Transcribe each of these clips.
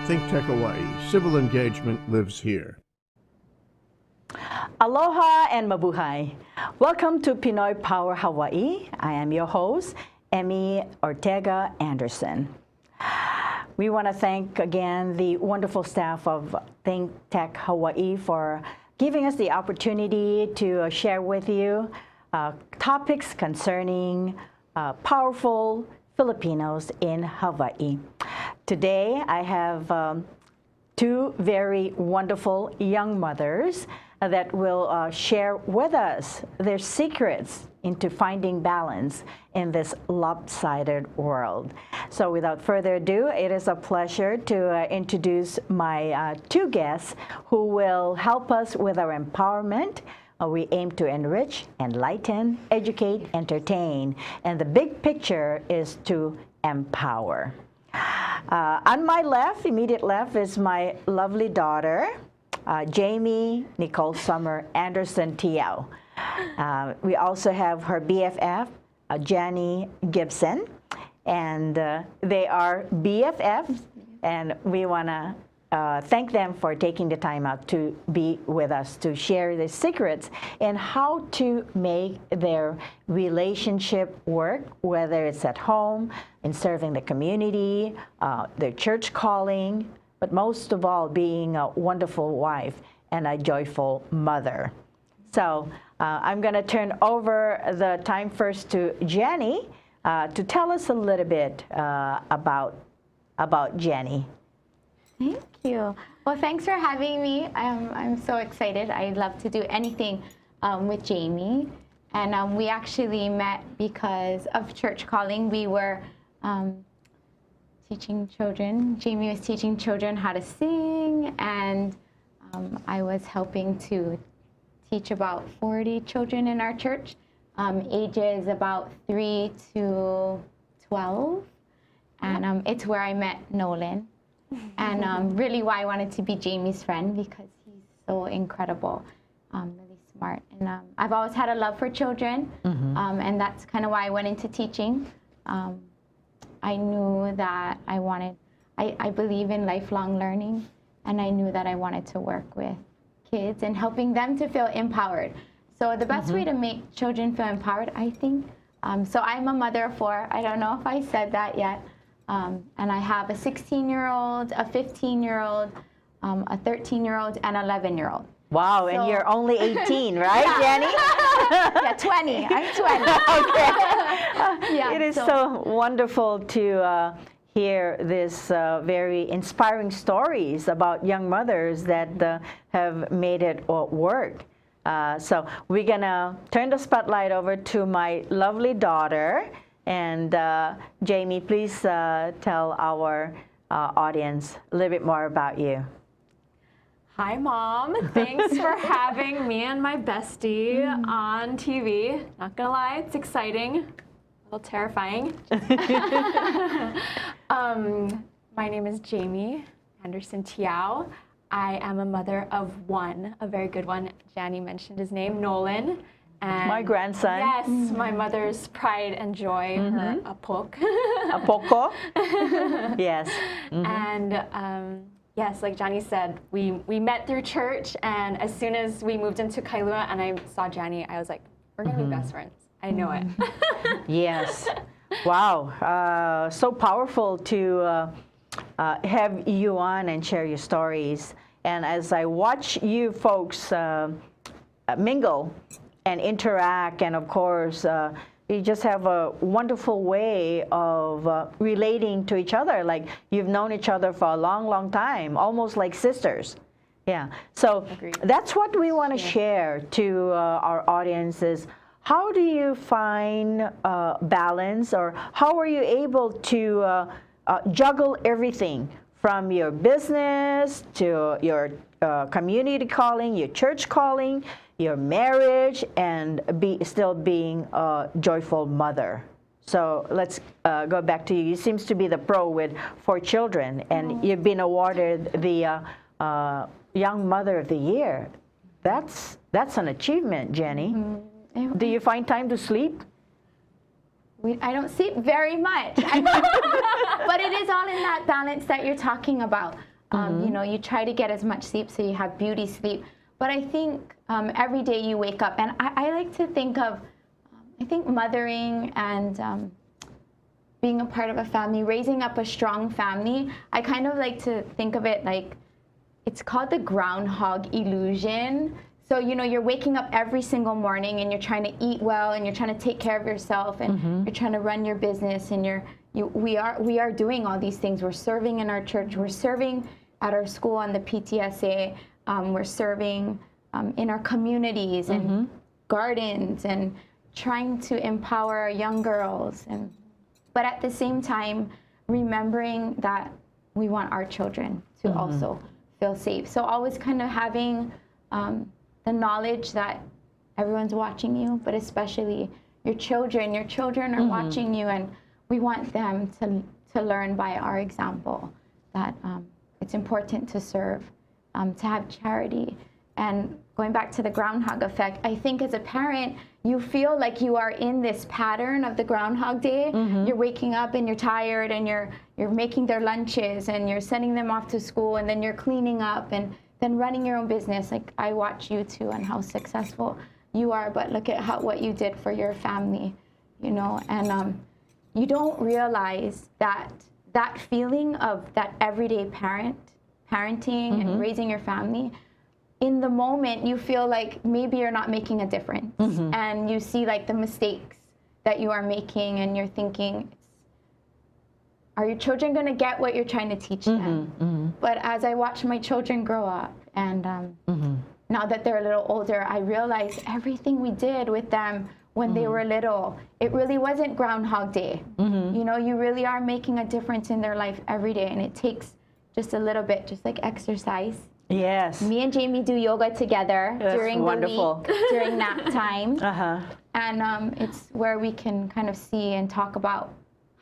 ThinkTech Hawaii. Civil engagement lives here. Aloha and mabuhay. Welcome to Pinoy Power Hawaii. I am your host, Emmie Ortega-Anderson. We want to thank again the wonderful staff of ThinkTech Hawaii for giving us the opportunity to share with you topics concerning powerful Filipinos in Hawaii. Today I have two very wonderful young mothers that will share with us their secrets into finding balance in this lopsided world. So without further ado, it is a pleasure to introduce my two guests who will help us with our empowerment. We aim to enrich, enlighten, educate, entertain, and the big picture is to empower. On my left, immediate left, is my lovely daughter, Jaymie Nicole Summer Anderson Tyau. We also have her BFF, Janny Gibson, and they are BFFs, and we want to thank them for taking the time out to be with us to share the secrets and how to make their relationship work, whether it's at home, in serving the community, their church calling, but most of all, being a wonderful wife and a joyful mother. So I'm going to turn over the time first to Janny to tell us a little bit about Janny. Thank you. Well, thanks for having me. I'm so excited. I love to do anything with Jaymie. And we actually met because of church calling. We were teaching children. Jaymie was teaching children how to sing, and I was helping to teach about 40 children in our church, ages about 3 to 12. And it's where I met Nolan. And really why I wanted to be Jaymie's friend, because he's so incredible, really smart. And I've always had a love for children, and that's kind of why I went into teaching. I knew that I believe in lifelong learning, and I knew that I wanted to work with kids and helping them to feel empowered. So the best way to make children feel empowered, I think, so I'm a mother of 4. I don't know if I said that yet. And I have a 16-year-old, a 15-year-old, a 13-year-old, and an 11-year-old. Wow, so, and you're only 18, right, Janny? Yeah, 20. I'm 20. Okay. Yeah, it is so wonderful to hear this very inspiring stories about young mothers that have made it work. So we're going to turn the spotlight over to my lovely daughter. And Jaymie, please tell our audience a little bit more about you. Hi, Mom. Thanks for having me and my bestie on TV. Not gonna lie, it's exciting, a little terrifying. My name is Jaymie Anderson Tyau. I am a mother of 1, a very good one. Janny mentioned his name, Nolan. And my grandson. Yes, my mother's pride and joy, her apok. Apoko? Yes. And yes, like Janny said, we met through church, and as soon as we moved into Kailua and I saw Janny, I was like, we're gonna be best friends. I know it. Yes. Wow. So powerful to have you on and share your stories. And as I watch you folks mingle and interact, and of course, you just have a wonderful way of relating to each other. Like you've known each other for a long, long time, almost like sisters. Yeah. So that's what we want to share to our audiences. How do you find balance, or how are you able to juggle everything from your business to your community calling, your church calling, your marriage, and still being a joyful mother? So let's go back to you. You seems to be the pro with 4 children, and you've been awarded the Young Mother of the Year. That's an achievement, Janny. Do you find time to sleep? I don't sleep very much, but it is all in that balance that you're talking about. You know, you try to get as much sleep so you have beauty sleep. But I think every day you wake up, and I like to think of, I think mothering and being a part of a family, raising up a strong family, I kind of like to think of it like, it's called the groundhog illusion. So, you know, you're waking up every single morning and you're trying to eat well and you're trying to take care of yourself and you're trying to run your business and we are doing all these things. We're serving in our church, we're serving at our school on the PTSA, we're serving in our communities and gardens and trying to empower our young girls. But at the same time, remembering that we want our children to also feel safe. So always kind of having the knowledge that everyone's watching you, but especially your children. Your children are watching you, and we want them to learn by our example that it's important to serve, to have charity. And going back to the groundhog effect, I think as a parent, you feel like you are in this pattern of the Groundhog Day. You're waking up and you're tired and you're making their lunches and you're sending them off to school and then you're cleaning up and then running your own business. Like I watch you too and how successful you are, but look at what you did for your family, you know, and you don't realize that feeling of that everyday parenting and raising your family, in the moment you feel like maybe you're not making a difference and you see like the mistakes that you are making and you're thinking, are your children going to get what you're trying to teach them? But as I watch my children grow up and now that they're a little older, I realize everything we did with them when they were little, it really wasn't Groundhog Day. You know, you really are making a difference in their life every day, and it takes just a little bit, just like exercise. Yes. Me and Jaymie do yoga together during wonderful. the week, during nap time. And it's where we can kind of see and talk about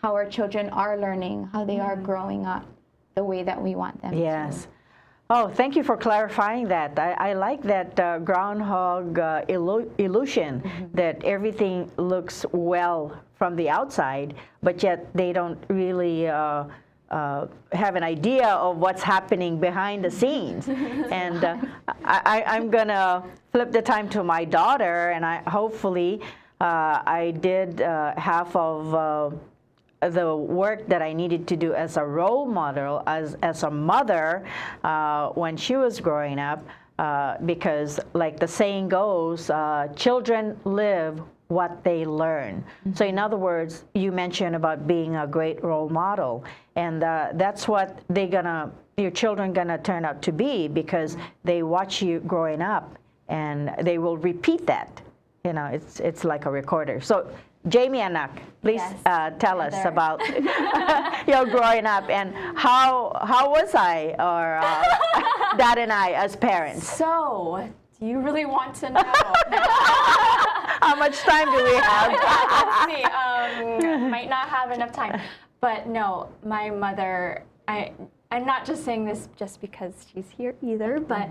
how our children are learning, how they are growing up the way that we want them to. Oh, thank you for clarifying that. I like that groundhog illusion, that everything looks well from the outside, but yet they don't really have an idea of what's happening behind the scenes. And I'm going to flip the time to my daughter, and hopefully I did half of the work that I needed to do as a role model, as a mother when she was growing up, because like the saying goes, children live what they learn. So in other words, you mentioned about being a great role model, and that's what your children gonna turn out to be, because they watch you growing up and they will repeat that. You know, it's like a recorder. So Jaymie anak, please tell us about your growing up and how was I, or Dad and I as parents. So, do you really want to know? How much time do we have? Let's see. Might not have enough time. But no, my mother, I'm not just saying this just because she's here either, but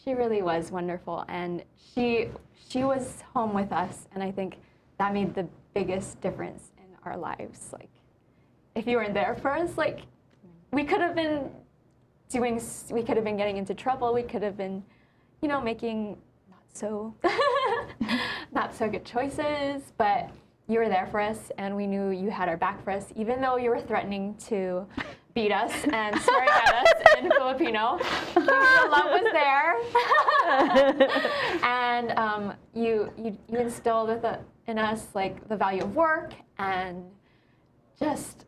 she really was wonderful. And she was home with us, and I think that made the biggest difference in our lives. Like, if you weren't there for us, like, we could have been getting into trouble. We could have been, you know, making not so good choices, but you were there for us, and we knew you had our back for us, even though you were threatening to beat us and swearing at us in Filipino. The love was there. And you instilled in us like the value of work, and just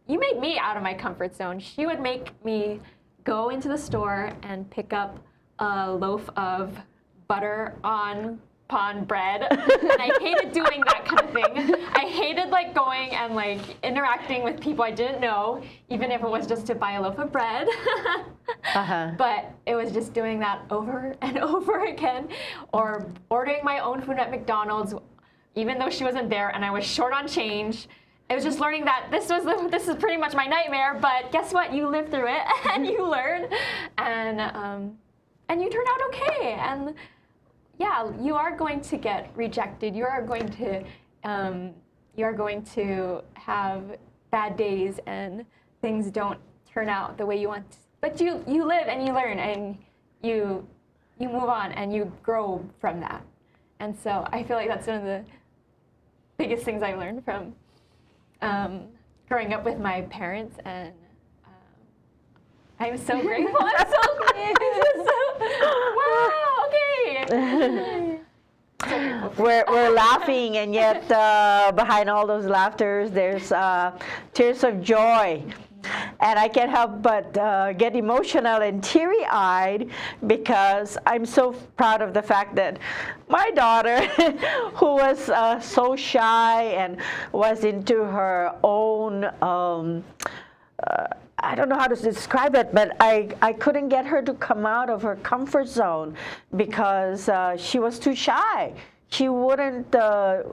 you made me out of my comfort zone. She would make me go into the store and pick up a loaf of butter on pan bread, and I hated doing that kind of thing. I hated like going and like interacting with people I didn't know, even if it was just to buy a loaf of bread. But it was just doing that over and over again, or ordering my own food at McDonald's, even though she wasn't there and I was short on change. I was just learning that this is pretty much my nightmare, but guess what? You live through it and you learn, and you turn out okay. And yeah, you are going to get rejected. You are going to have bad days, and things don't turn out the way you want. But you live and you learn and you move on and you grow from that. And so I feel like that's one of the biggest things I learned from growing up with my parents, and I'm so grateful. I'm so wow, okay. We're laughing, and yet behind all those laughters, there's tears of joy. And I can't help but get emotional and teary-eyed because I'm so proud of the fact that my daughter, who was so shy and was into her own, I don't know how to describe it, but I couldn't get her to come out of her comfort zone because she was too shy. She wouldn't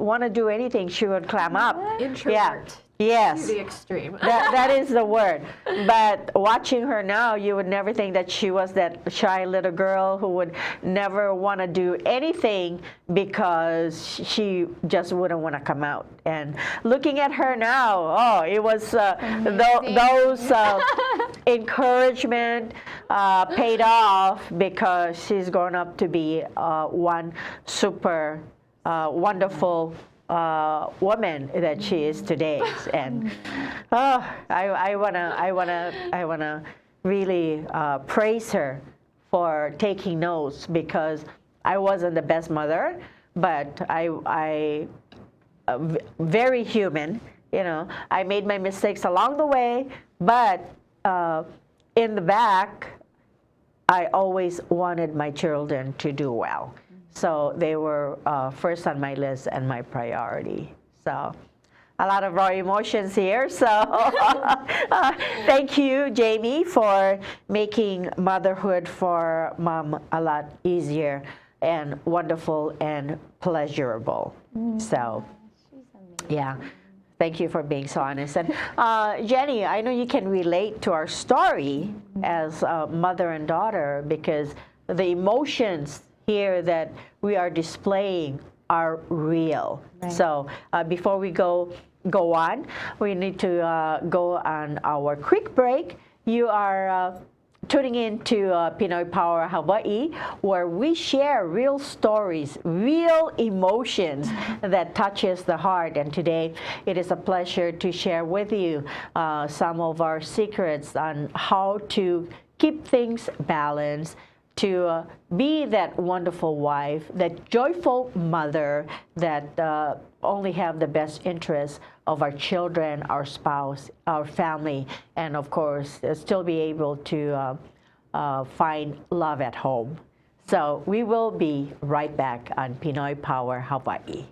want to do anything. She would clam up. Introvert. Yeah. Yes. To the extreme. That is the word. But watching her now, you would never think that she was that shy little girl who would never want to do anything because she just wouldn't want to come out. And looking at her now, oh, it was those encouragement paid off because she's grown up to be one super wonderful woman that she is today, and I wanna really praise her for taking notes, because I wasn't the best mother, but I very human. You know, I made my mistakes along the way, but in the back, I always wanted my children to do well. So they were first on my list and my priority. So a lot of raw emotions here. So thank you, Jaymie, for making motherhood for mom a lot easier and wonderful and pleasurable. So yeah. Thank you for being so honest. And Janny, I know you can relate to our story as mother and daughter, because the emotions here that we are displaying are real. Right. So before we go on, we need to go on our quick break. You are tuning in to Pinoy Power Hawaii, where we share real stories, real emotions that touches the heart. And today, it is a pleasure to share with you some of our secrets on how to keep things balanced, to be that wonderful wife, that joyful mother that only have the best interests of our children, our spouse, our family, and of course, still be able to find love at home. So we will be right back on Pinoy Power Hawaii.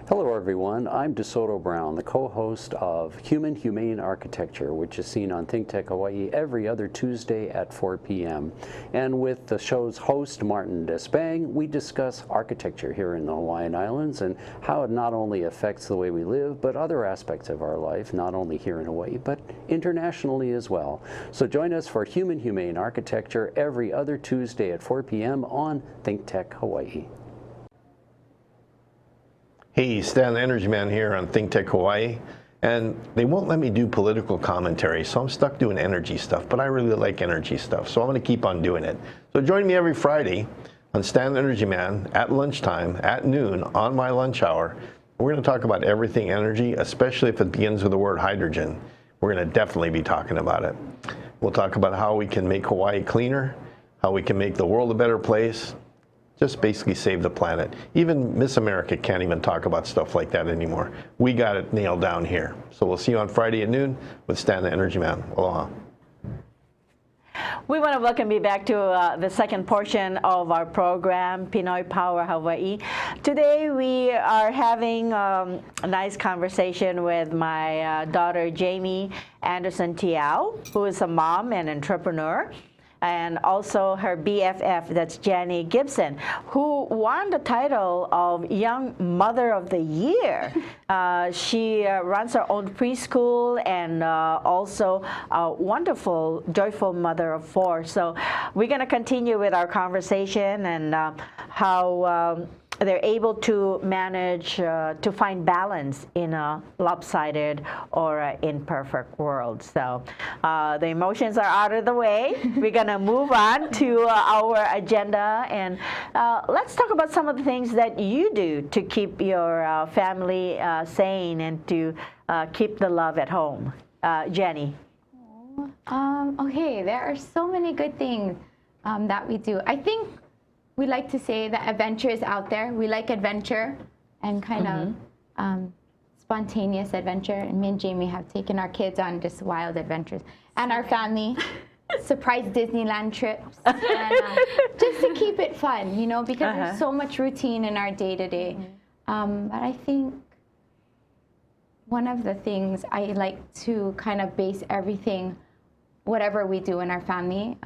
Hello everyone, I'm DeSoto Brown, the co-host of Humane Architecture, which is seen on ThinkTech Hawaii every other Tuesday at 4 p.m. And with the show's host, Martin Despang, we discuss architecture here in the Hawaiian Islands and how it not only affects the way we live, but other aspects of our life, not only here in Hawaii, but internationally as well. So join us for Humane Architecture every other Tuesday at 4 p.m. on ThinkTech Hawaii. Hey, Stan the Energy Man here on ThinkTech Hawaii, and they won't let me do political commentary, so I'm stuck doing energy stuff, but I really like energy stuff, so I'm going to keep on doing it. So join me every Friday on Stan the Energy Man at lunchtime, at noon, on my lunch hour. We're going to talk about everything energy, especially if it begins with the word hydrogen. We're going to definitely be talking about it. We'll talk about how we can make Hawaii cleaner, how we can make the world a better place, just basically save the planet. Even Miss America can't even talk about stuff like that anymore. We got it nailed down here. So we'll see you on Friday at noon with Stan the Energy Man. Aloha. We want to welcome you back to the second portion of our program, Pinoy Power Hawaii. Today we are having a nice conversation with my daughter, Jaymie Anderson Tyau, who is a mom and entrepreneur, and also her BFF, that's Janny Gibson, who won the title of Young Mother of the Year. She runs her own preschool and also a wonderful, joyful mother of four. So we're going to continue with our conversation and how they're able to manage to find balance in a lopsided or imperfect world. So the emotions are out of the way. We're gonna move on to our agenda, and let's talk about some of the things that you do to keep your family sane and to keep the love at home. Janny. Okay, there are so many good things that we do. I think we like to say that adventure is out there. We like adventure and kind of spontaneous adventure. And me and Jaymie have taken our kids on just wild adventures. And our family, surprise Disneyland trips. And, just to keep it fun, you know, because there's so much routine in our day-to-day. But I think one of the things I like to kind of base everything, whatever we do in our family.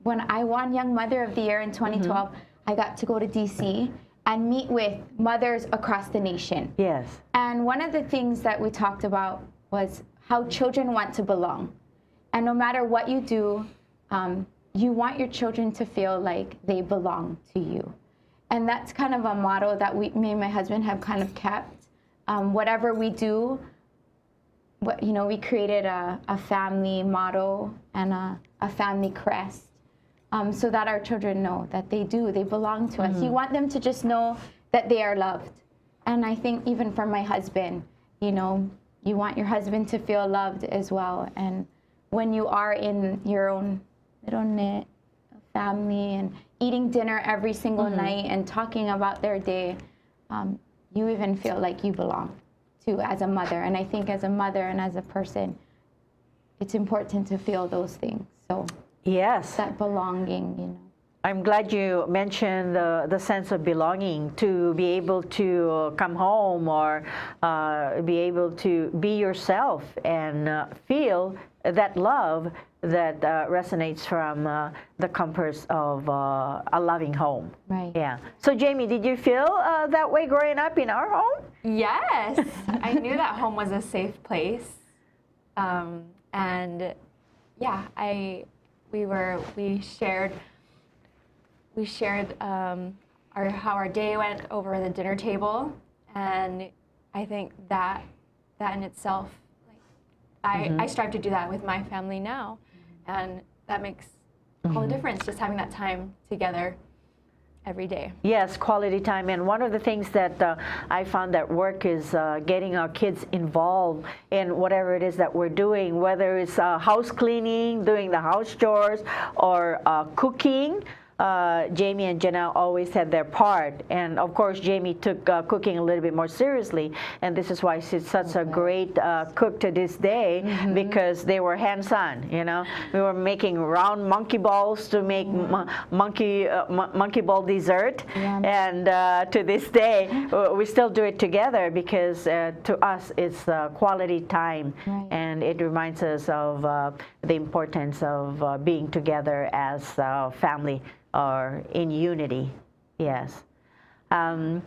When I won Young Mother of the Year in 2012, I got to go to DC and meet with mothers across the nation. Yes. And one of the things that we talked about was how children want to belong. And no matter what you do, you want your children to feel like they belong to you. And that's kind of a motto that me and my husband have kind of kept. Whatever we do, you know, we created a family motto and a family crest, so that our children know that they belong to us. You want them to just know that they are loved. And I think even for my husband, you know, you want your husband to feel loved as well. And when you are in your own little knit family and eating dinner every single night and talking about their day, you even feel like you belong too as a mother. And I think as a mother and as a person, it's important to feel those things. So yes, that belonging, you know. I'm glad you mentioned the sense of belonging, to be able to come home or be able to be yourself and feel that love that resonates from the comforts of a loving home. Right. Yeah. So Jaymie, did you feel that way growing up in our home? Yes, I knew that home was a safe place, and yeah, we shared how our day went over the dinner table, and I think that in itself, like, I strive to do that with my family now, and that makes all the difference, just having that time together every day. Yes, quality time. And one of the things that I found at work is getting our kids involved in whatever it is that we're doing, whether it's house cleaning, doing the house chores, or cooking. Jaymie and Janelle always had their part, and of course Jaymie took cooking a little bit more seriously, and this is why she's such a great cook to this day, because they were hands-on. You know, we were making round monkey balls to make monkey ball dessert, and to this day we still do it together, because to us it's quality time, and it reminds us of the importance of being together as family, or in unity. Yes. You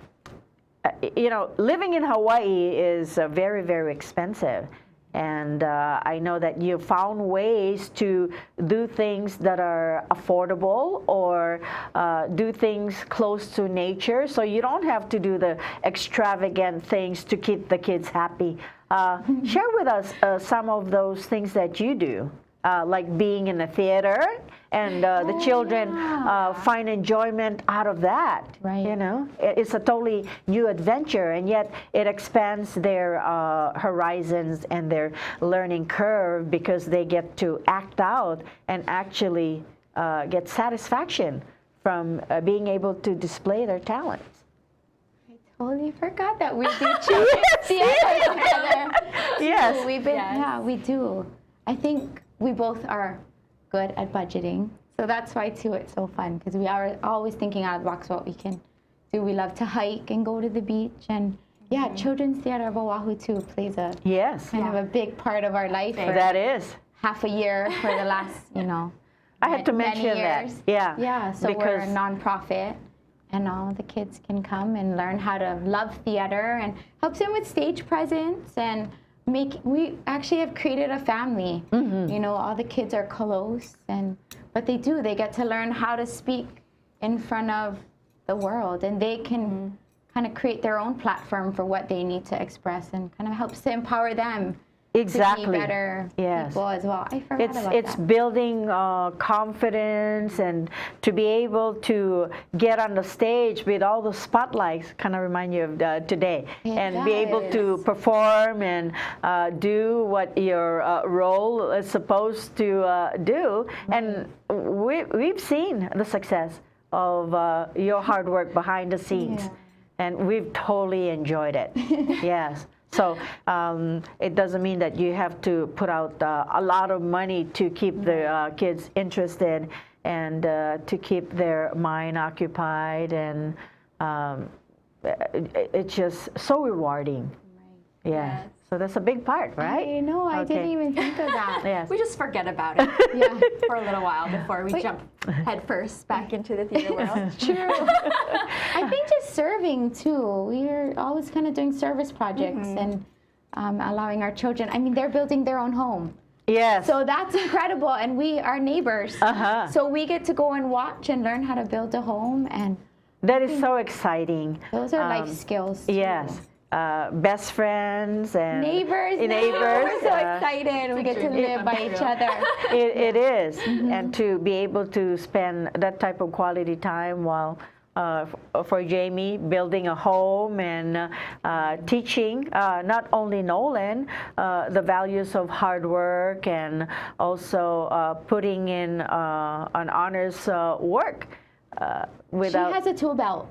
know, living in Hawaii is very, very expensive. And I know that you found ways to do things that are affordable, or do things close to nature, so you don't have to do the extravagant things to keep the kids happy. Share with us some of those things that you do. Like being in a theater, and the children find enjoyment out of that. Right. You know, it's a totally new adventure, and yet it expands their horizons and their learning curve, because they get to act out and actually get satisfaction from being able to display their talents. I totally forgot that we do children's theater together. Yes. We've been, yeah, we do. I think we both are good at budgeting, so that's why too it's so fun, because we are always thinking out of the box what we can do. We love to hike and go to the beach, and Children's Theater of Oahu too plays a kind of a big part of our life. That is half a year for the last, you know, I had to mention that. Yeah. Yeah. So we're a nonprofit, and all the kids can come and learn how to love theater, and helps them with stage presence, and we actually have created a family. You know, all the kids are close, but they get to learn how to speak in front of the world, and they can kind of create their own platform for what they need to express, and kind of helps to empower them Exactly. to be better people as well. I forgot about It's that. building confidence, and to be able to get on the stage with all the spotlights kind of remind you of today, and be able to perform and do what your role is supposed to do. And we've seen the success of your hard work behind the scenes, and we've totally enjoyed it. Yes. So it doesn't mean that you have to put out a lot of money to keep the kids interested, and to keep their mind occupied, and it's just so rewarding. Right. Yeah. Yes. So that's a big part, right? I know, I didn't even think of that. Yes. We just forget about it for a little while before we jump headfirst back into the theater world. True. I think just serving too. We are always kind of doing service projects and allowing our children. I mean, they're building their own home. Yes. So that's incredible, and we are neighbors. So we get to go and watch and learn how to build a home, and that is so exciting. those are life skills too. Yes. Best friends and Neighbors. Neighbors. We're so excited. We get to live by each other. It is, and to be able to spend that type of quality time while, for Jaymie, building a home and teaching not only Nolan the values of hard work, and also putting in an honors work. She has a tool belt.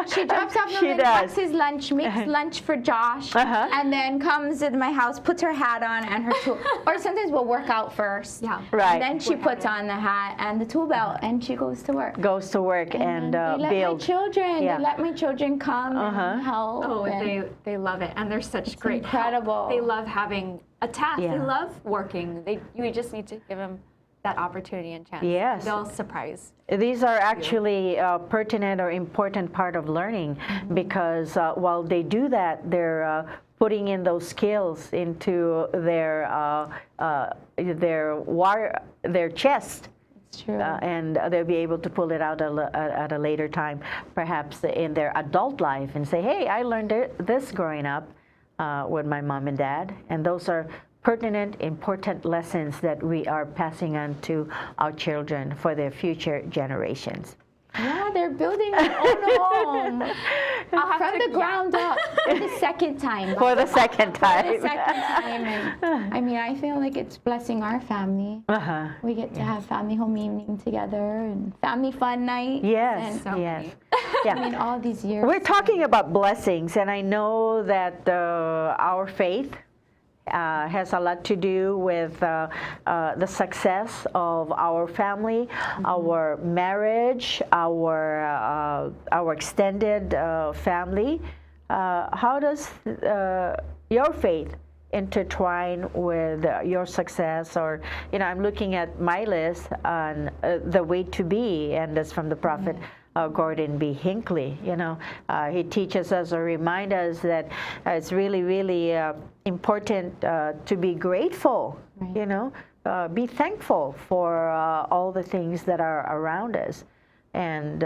She drops off Nolan, packs his lunch, makes lunch for Josh, and then comes into my house, puts her hat on and her tool. Or sometimes we'll work out first. Yeah. Right. And then she puts on the hat and the tool belt, and she goes to work. Goes to work and they let build. my children. Yeah. They let my children come and help. Oh, and they love it, and they're such great incredible. help. They love having a task. Yeah. They love working. You just need to give them that opportunity and chance. Yes. They'll surprise. These are actually pertinent or important part of learning, because while they do that, they're putting in those skills into their chest. It's true. And they'll be able to pull it out at a later time, perhaps in their adult life, and say, hey, I learned this growing up with my mom and dad. And those are pertinent, important lessons that we are passing on to our children for their future generations. Yeah, they're building their own home from the ground up for the second time. For the second time. For the second time. And, I mean, I feel like it's blessing our family. We get to have family home evening together and family fun night. Yes, And, yes. I mean, all these years. We're talking about blessings, and I know that our faith has a lot to do with the success of our family, our marriage, our extended family. How does your faith intertwine with your success? Or, I'm looking at my list on the way to be, and that's from the prophet Gordon B. Hinckley. He teaches us or reminds us that it's really, really important to be grateful. Right. Be thankful for all the things that are around us, and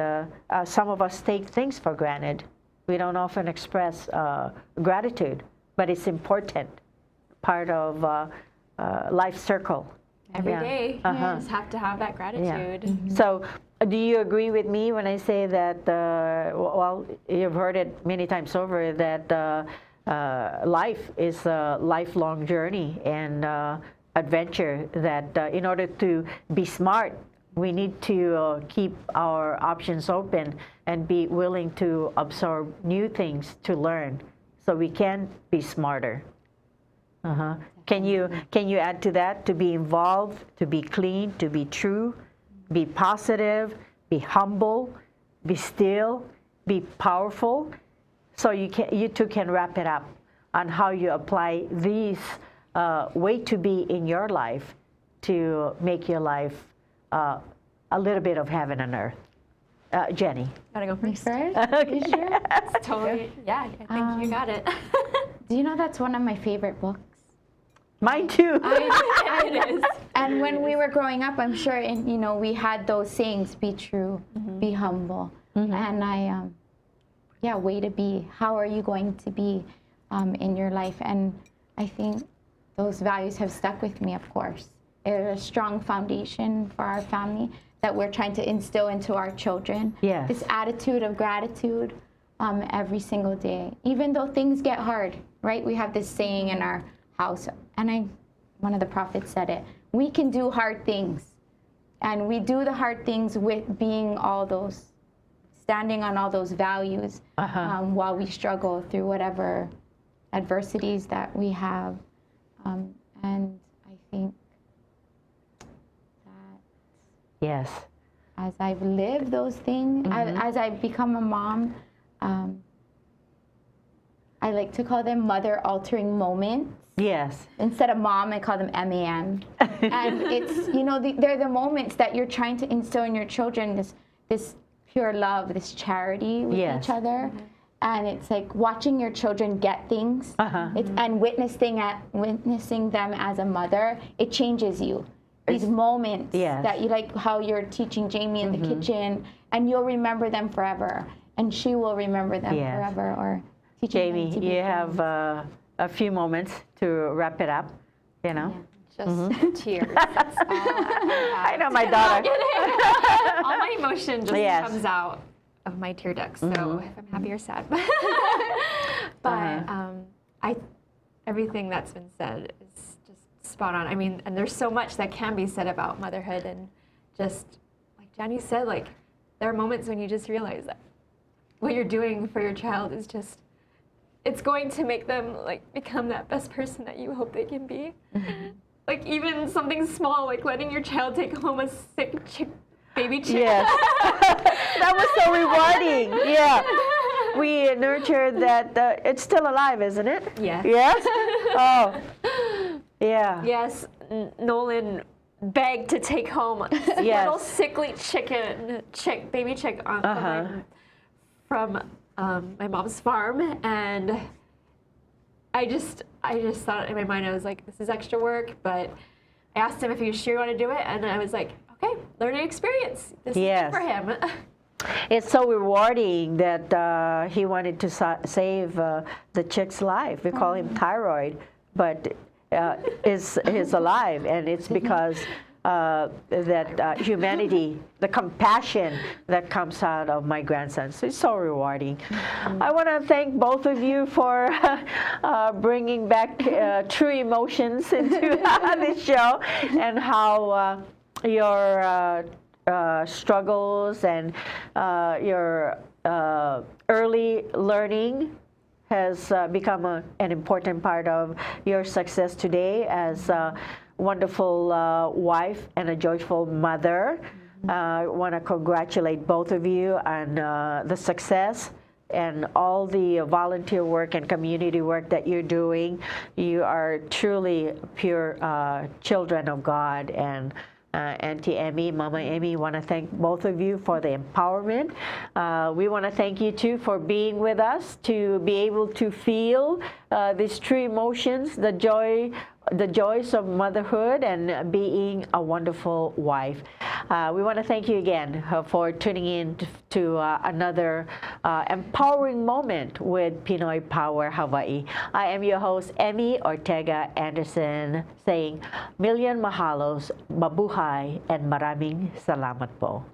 some of us take things for granted. We don't often express gratitude, but it's important part of life circle. Every day, you just have to have that gratitude. So, do you agree with me when I say that, well, you've heard it many times over, that life is a lifelong journey and adventure, that in order to be smart, we need to keep our options open and be willing to absorb new things to learn so we can be smarter. Can you add to that? To be involved, to be clean, to be true, be positive, be humble, be still, be powerful. So you too can wrap it up on how you apply these way to be in your life to make your life a little bit of heaven on earth. Jenny. Gotta go first. You sure? Totally. Yeah, I think you got it. Do you know that's one of my favorite books? Mine too. It is. And when we were growing up, I'm sure, we had those sayings: be true, be humble. And way to be. How are you going to be in your life? And I think those values have stuck with me, of course. They're a strong foundation for our family that we're trying to instill into our children. Yes. This attitude of gratitude every single day, even though things get hard, right? We have this saying in our house, and one of the prophets said it, we can do hard things. And we do the hard things with standing on all those values while we struggle through whatever adversities that we have. And I think that Yes. as I've lived those things, as I've become a mom, I like to call them mother-altering moments. Yes. Instead of mom, I call them MAM. And it's, they're the moments that you're trying to instill in your children, this pure love, this charity with each other. And it's like watching your children get things and witnessing them as a mother, it changes you. These moments that you, like how you're teaching Jaymie in the kitchen, and you'll remember them forever. And she will remember them forever. Or teaching them to be Jaymie, you friends. have a few moments to wrap it up, Just tears. I know my daughter. All my emotion just comes out of my tear ducts. So if I'm happy or sad. But everything that's been said is just spot on. I mean, and there's so much that can be said about motherhood, and just like Janny said, like there are moments when you just realize that what you're doing for your child is just, it's going to make them like become that best person that you hope they can be. Like even something small, like letting your child take home a sick baby chick. Yes. That was so rewarding. Yeah. We nurtured that. It's still alive, isn't it? Yeah. Yes? Oh. Yeah. Yes, Nolan begged to take home a little sickly baby chick from my mom's farm, and I just thought in my mind, I was like, this is extra work, but I asked him if he was sure he wanted to do it, and I was like, okay, learning experience. This is good for him. It's so rewarding that he wanted to save the chick's life. We call him Thyroid, but is alive, and it's because that humanity, the compassion that comes out of my grandson. So it's so rewarding. I want to thank both of you for bringing back true emotions into this show, and how your struggles and your early learning has become an important part of your success today as a wonderful wife and a joyful mother. I want to congratulate both of you on the success and all the volunteer work and community work that you're doing. You are truly pure children of God. And Auntie Emmie, Mama Emmie, want to thank both of you for the empowerment. We want to thank you too for being with us, to be able to feel these true emotions, the joys of motherhood and being a wonderful wife. We want to thank you again for tuning in to another empowering moment with Pinoy Power Hawaii. I am your host, Emmie Ortega-Anderson, saying million mahalos, mabuhay, and maraming salamat po.